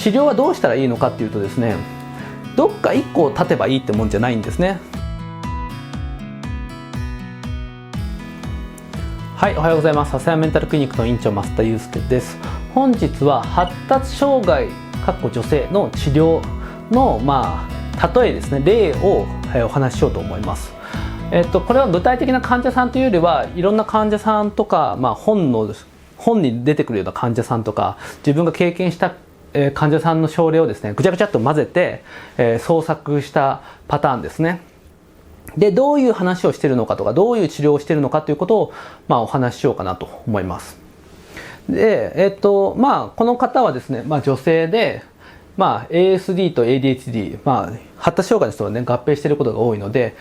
治療はどうしたらいいのかっていうとですね、どっか1個立てばいいってもんじゃないんですね。はい、おはようございます。笹谷メンタルクリニックの院長増田祐介です。本日は発達障害女性の治療の例えですね、例をお話ししようと思います。これは具体的な患者さんというよりはいろんな患者さんとか、本に出てくるような患者さんとか自分が経験した患者さんの症例をですねぐちゃぐちゃっと混ぜて創作したパターンですね。でどういう話をしているのかとかどういう治療をしているのかということをお話ししようかなと思います。でこの方はですね、女性でASD と ADHD、発達障害の人はね合併していることが多いので、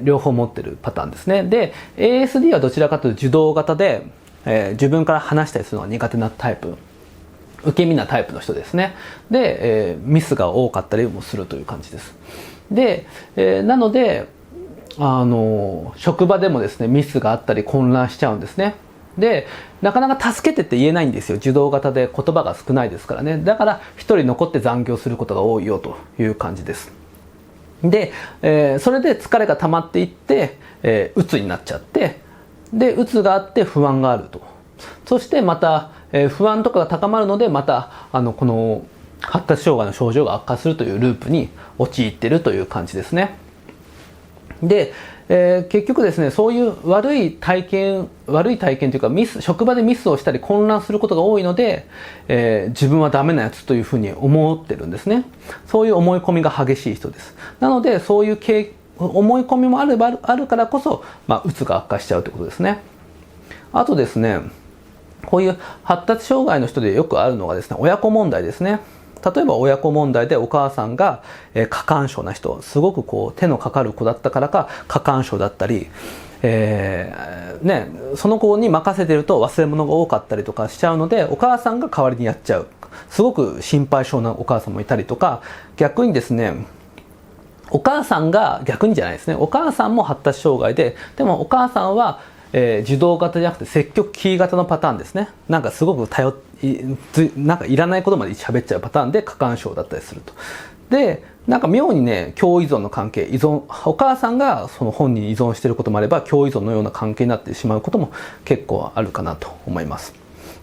両方持ってるパターンですね。で ASD はどちらかというと受動型で、自分から話したりするのが苦手なタイプ、受け身なタイプの人ですね。で、ミスが多かったりもするという感じです。で、なので職場でもですねミスがあったり混乱しちゃうんですね。でなかなか助けてって言えないんですよ。受動型で言葉が少ないですからね。だから一人残って残業することが多いよという感じです。で、それで疲れが溜まっていって、うつになっちゃって、でうつがあって不安があると。そしてまた、不安とかが高まるのでまたこの発達障害の症状が悪化するというループに陥っているという感じですね。で、結局ですねそういう悪い体験というか職場でミスをしたり混乱することが多いので、自分はダメなやつというふうに思ってるんですね。そういう思い込みが激しい人です。なのでそういう思い込みもあるからこそ、うつが悪化しちゃうということですね。あとですね、こういう発達障害の人でよくあるのがですね、親子問題ですね。例えば親子問題でお母さんが過干渉な人、すごく手のかかる子だったからか過干渉だったり、その子に任せてると忘れ物が多かったりとかしちゃうのでお母さんが代わりにやっちゃう、すごく心配性なお母さんもいたりとか、逆にですねお母さんが逆にじゃないですね、お母さんも発達障害でもお母さんは受動型じゃなくて積極キー型のパターンですね。なんかすごくなんかいらないことまで喋っちゃうパターンで過干渉だったりすると。でなんか妙にね共依存の関係、お母さんがその本人に依存していることもあれば共依存のような関係になってしまうことも結構あるかなと思います。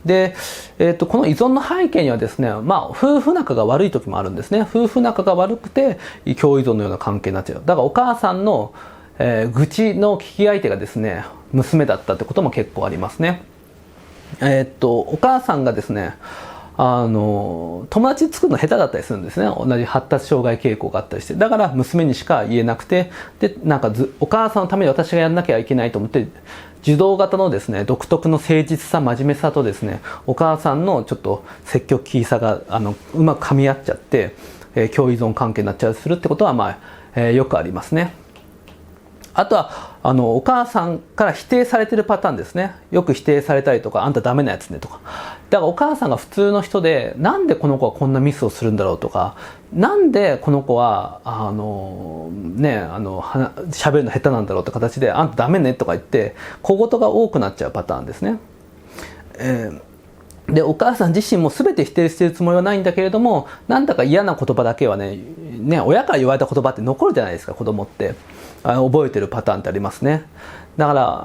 で、この依存の背景にはですね、夫婦仲が悪い時もあるんですね。夫婦仲が悪くて共依存のような関係になっちゃう。だからお母さんの愚痴の聞き相手がですね娘だったってことも結構ありますね。お母さんがですね友達作るの下手だったりするんですね。同じ発達障害傾向があったりして、だから娘にしか言えなくて、でなんかお母さんのために私がやんなきゃいけないと思って受動型のですね独特の誠実さ真面目さとですねお母さんのちょっと積極的さがうまく噛み合っちゃって、共依存関係になっちゃうするってことはよくありますね。あとはお母さんから否定されてるパターンですね。よく否定されたりとか、あんたダメなやつねとか。だからお母さんが普通の人で、なんでこの子はこんなミスをするんだろうとか、なんでこの子は喋るの下手なんだろうって形で、あんたダメねとか言って小言が多くなっちゃうパターンですね。でお母さん自身も全て否定しているつもりはないんだけれども、なんだか嫌な言葉だけはね親から言われた言葉って残るじゃないですか。子供って覚えてるパターンってありますね。だから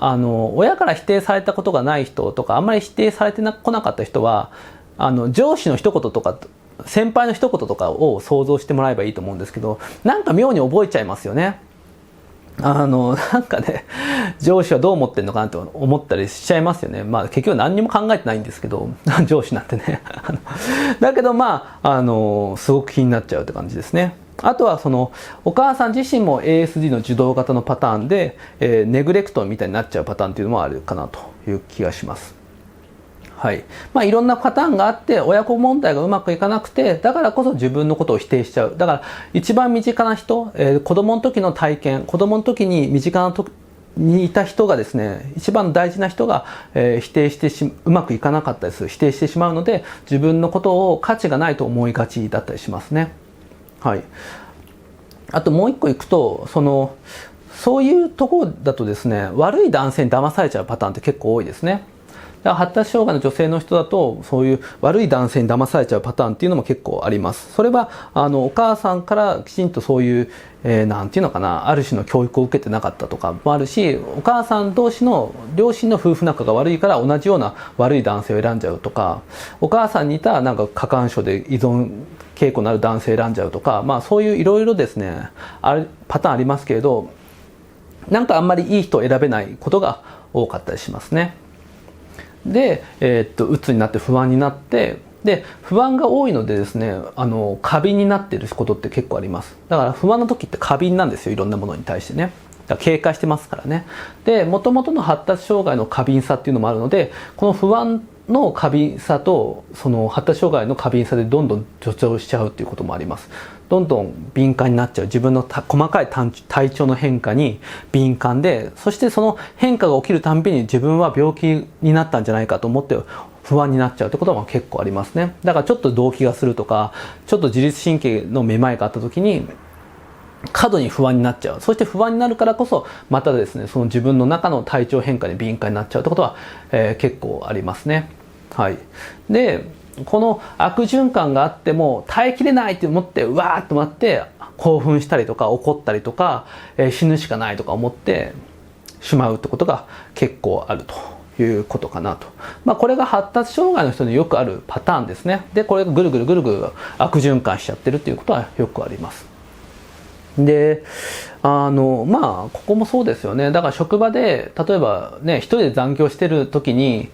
親から否定されたことがない人とか、あんまり否定されてこなかった人は上司の一言とか先輩の一言とかを想像してもらえばいいと思うんですけど、なんか妙に覚えちゃいますよね。なんかね上司はどう思ってんのかなと思ったりしちゃいますよね。結局何にも考えてないんですけど上司なんてねだけどすごく気になっちゃうって感じですね。あとはお母さん自身も ASD の受動型のパターンで、ネグレクトみたいになっちゃうパターンっていうのもあるかなという気がします。はい。いろんなパターンがあって、親子問題がうまくいかなくて、だからこそ自分のことを否定しちゃう。だから一番身近な人、子供の時の体験、子供の時に身近なにいた人がですね、一番大事な人が、否定してうまくいかなかったりする、否定してしまうので、自分のことを価値がないと思いがちだったりしますね。はい。あともう一個いくと、そういうところだとですね、悪い男性に騙されちゃうパターンって結構多いですね。から発達障害の女性の人だとそういう悪い男性に騙されちゃうパターンっていうのも結構あります。それはお母さんからきちんとそういう、なんていうのかな、ある種の教育を受けてなかったとかもあるし、お母さん同士の両親の夫婦仲が悪いから同じような悪い男性を選んじゃうとか、お母さんにいたなんか過干渉で依存傾向のある男性を選んじゃうとか、そういういろいろですねパターンありますけれど、なんかあんまりいい人を選べないことが多かったりしますね。で、鬱になって不安になって、で不安が多いのでですね、過敏になっていることって結構あります。だから不安の時って過敏なんですよ、いろんなものに対してね。だから警戒してますからね。で元々の発達障害の過敏さっていうのもあるので、この不安の過敏さとその発達障害の過敏さでどんどん助長しちゃうっていうこともあります。どんどん敏感になっちゃう、自分の細かい体調の変化に敏感で、そしてその変化が起きるたんびに自分は病気になったんじゃないかと思って不安になっちゃうってことも結構ありますね。だからちょっと動悸がするとか、ちょっと自律神経のめまいがあった時に過度に不安になっちゃう。そして不安になるからこそまたですね、その自分の中の体調変化に敏感になっちゃうってことは、結構ありますね。はい。でこの悪循環があっても耐えきれないと思ってうわーっとなって興奮したりとか怒ったりとか、死ぬしかないとか思ってしまうってことが結構あるということかなと。これが発達障害の人によくあるパターンですね。でこれがぐるぐるぐるぐる悪循環しちゃってるっていうことはよくあります。でここもそうですよね。だから職場で例えばね、一人で残業してる時に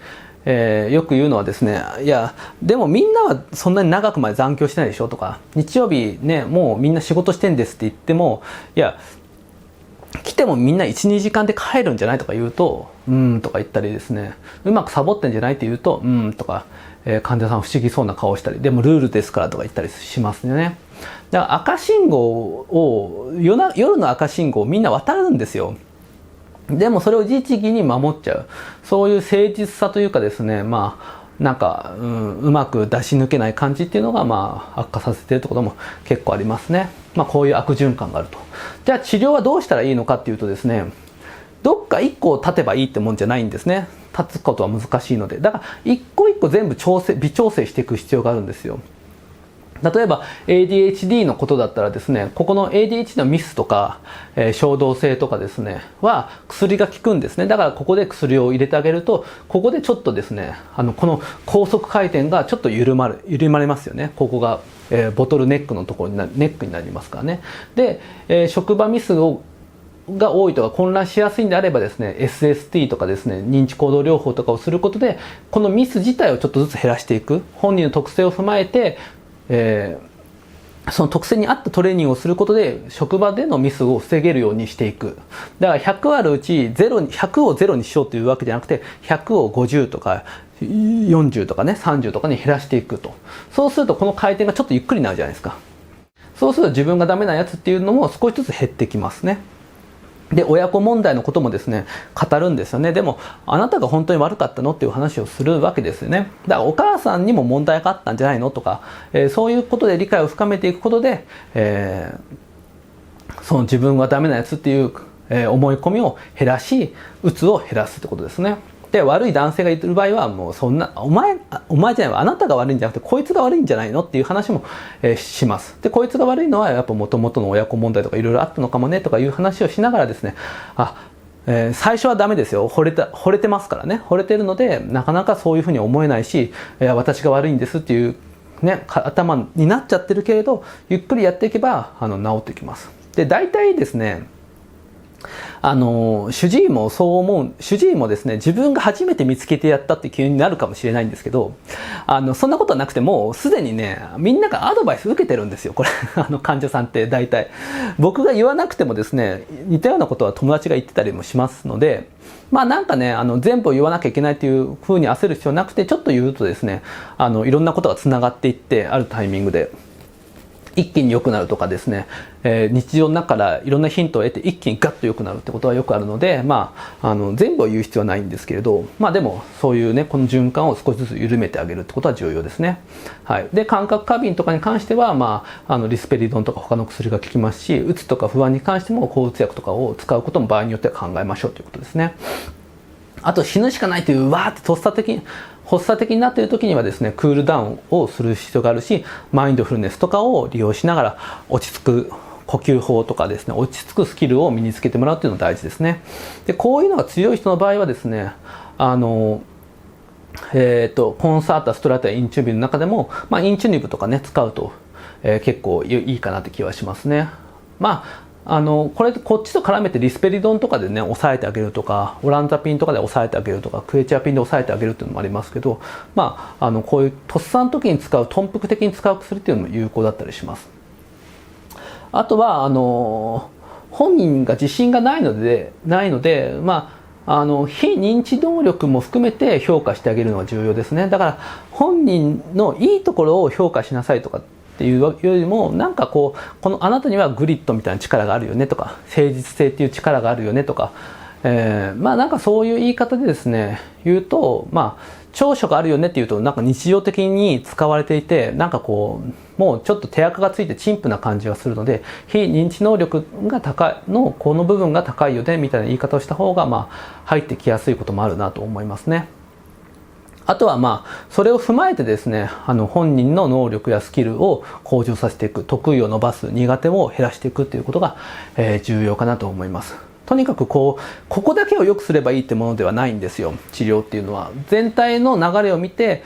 よく言うのはですね、いやでもみんなはそんなに長くまで残業してないでしょとか、日曜日ねもうみんな仕事してんですって言っても、いや来てもみんな 1,2 時間で帰るんじゃないとか言うと、とか言ったりですね、うまくサボってんじゃないって言うと、とか、患者さん不思議そうな顔したり、でもルールですからとか言ったりしますね。だから赤信号を夜の赤信号をみんな渡るんですよ。でもそれを律儀に守っちゃう、そういう誠実さというかですね、なんか、うまく出し抜けない感じっていうのが悪化させているってことも結構ありますね。こういう悪循環があると。じゃあ治療はどうしたらいいのかっていうとですね、どっか一個立てばいいってもんじゃないんですね。立つことは難しいので、だから一個一個全部微調整していく必要があるんですよ。例えば ADHD のことだったらですね、ここの ADHD のミスとか、衝動性とかですねは薬が効くんですね。だからここで薬を入れてあげると、ここでちょっとですねこの高速回転がちょっと緩まれますよね。ここが、ボトルネックのところにネックになりますからね。で、職場ミスが多いとか混乱しやすいんであればですね、 SST とかですね、認知行動療法とかをすることでこのミス自体をちょっとずつ減らしていく、本人の特性を踏まえてその特性に合ったトレーニングをすることで職場でのミスを防げるようにしていく。だから100あるうち100を0にしようというわけじゃなくて、100を50とか40とかね30とかに減らしていくと。そうするとこの回転がちょっとゆっくりになるじゃないですか。そうすると自分がダメなやつっていうのも少しずつ減ってきますね。で親子問題のこともですね語るんですよね。でもあなたが本当に悪かったのっていう話をするわけですよね。だからお母さんにも問題があったんじゃないのとか、そういうことで理解を深めていくことで、その自分はダメなやつっていう、思い込みを減らし、鬱を減らすってことですね。で悪い男性がいる場合はもうそんなお前じゃない、あなたが悪いんじゃなくてこいつが悪いんじゃないのっていう話も、します。でこいつが悪いのはやっぱ元々の親子問題とかいろいろあったのかもねとかいう話をしながらですね、最初はダメですよ。惚れてますからね。惚れてるのでなかなかそういうふうに思えないし、私が悪いんですっていうね頭になっちゃってるけれど、ゆっくりやっていけば治ってきます。で大体ですね、主治医もそう思う。主治医もですね、自分が初めて見つけてやったって気になるかもしれないんですけど、そんなことはなくてもうすでにねみんながアドバイス受けてるんですよ。これ患者さんって大体僕が言わなくてもですね、似たようなことは友達が言ってたりもしますので、なんかね全部を言わなきゃいけないというふうに焦る必要なくて、ちょっと言うとですねいろんなことがつながっていって、あるタイミングで一気に良くなるとかですね、日常の中からいろんなヒントを得て一気にガッと良くなるってことはよくあるので、全部を言う必要はないんですけれど、でもそういうねこの循環を少しずつ緩めてあげるってことは重要ですね。はい。で感覚過敏とかに関しては、リスペリドンとか他の薬が効きますし、うつとか不安に関しても抗うつ薬とかを使うことも場合によっては考えましょうということですね。あと死ぬしかないというわーって発作的になっている時にはですね、クールダウンをする必要があるし、マインドフルネスとかを利用しながら落ち着く呼吸法とかですね、落ち着くスキルを身につけてもらうっていうのが大事ですね。でこういうのが強い人の場合はですね、コンサータストラタインチュービの中でも、インチュニブとかね使うと、結構いいかなって気はしますね。こっちと絡めてリスペリドンとかでね抑えてあげるとか、オランザピンとかで抑えてあげるとか、クエチアピンで抑えてあげるっていうのもありますけど、こういうとっさの時に使う、頓服的に使う薬っていうのも有効だったりします。あとは本人が自信がないので非認知能力も含めて評価してあげるのが重要ですね。だから本人のいいところを評価しなさいとかっていうよりも、このあなたにはグリッドみたいな力があるよねとか、誠実性っていう力があるよねとか、そういう言い方でですね言うと、長所があるよねっていうと日常的に使われていて、もうちょっと手垢がついて陳腐な感じがするので、非認知能力が高いのこの部分が高いよねみたいな言い方をした方が入ってきやすいこともあるなと思いますね。あとはそれを踏まえてですね、本人の能力やスキルを向上させていく、得意を伸ばす、苦手を減らしていくっていうことが、重要かなと思います。とにかくここだけを良くすればいいってものではないんですよ、治療っていうのは。全体の流れを見て、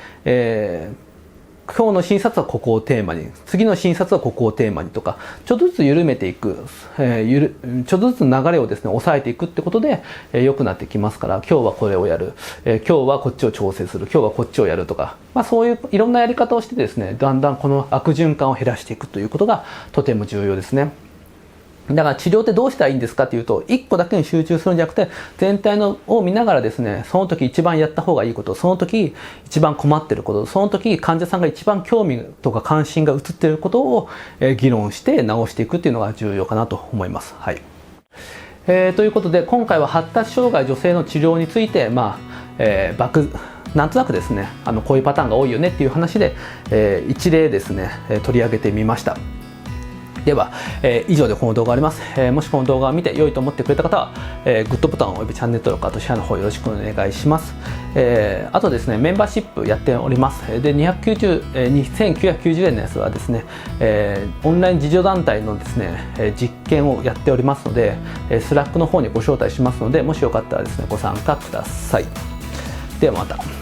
今日の診察はここをテーマに、次の診察はここをテーマにとか、ちょっとずつ緩めていく、ちょっとずつ流れをですね抑えていくってことで、良くなってきますから、今日はこれをやる、今日はこっちを調整する、今日はこっちをやるとか、そういういろんなやり方をしてですね、だんだんこの悪循環を減らしていくということがとても重要ですね。だから治療ってどうしたらいいんですかっていうと、1個だけに集中するんじゃなくて、全体のを見ながらですね、その時一番やった方がいいこと、その時一番困っていること、その時患者さんが一番興味とか関心が移っていることを議論して直していくっていうのが重要かなと思います。はい。ということで、今回は発達障害女性の治療について、なんとなくですね、こういうパターンが多いよねっていう話で、一例ですね、取り上げてみました。では、以上でこの動画があります。もしこの動画を見て良いと思ってくれた方は、グッドボタンおよびチャンネル登録、あとシェアの方よろしくお願いします。あとですね、メンバーシップやっております。で、2990円のやつはですね、オンライン自助団体のですね、実験をやっておりますので、スラックの方にご招待しますので、もしよかったらですね、ご参加ください。ではまた。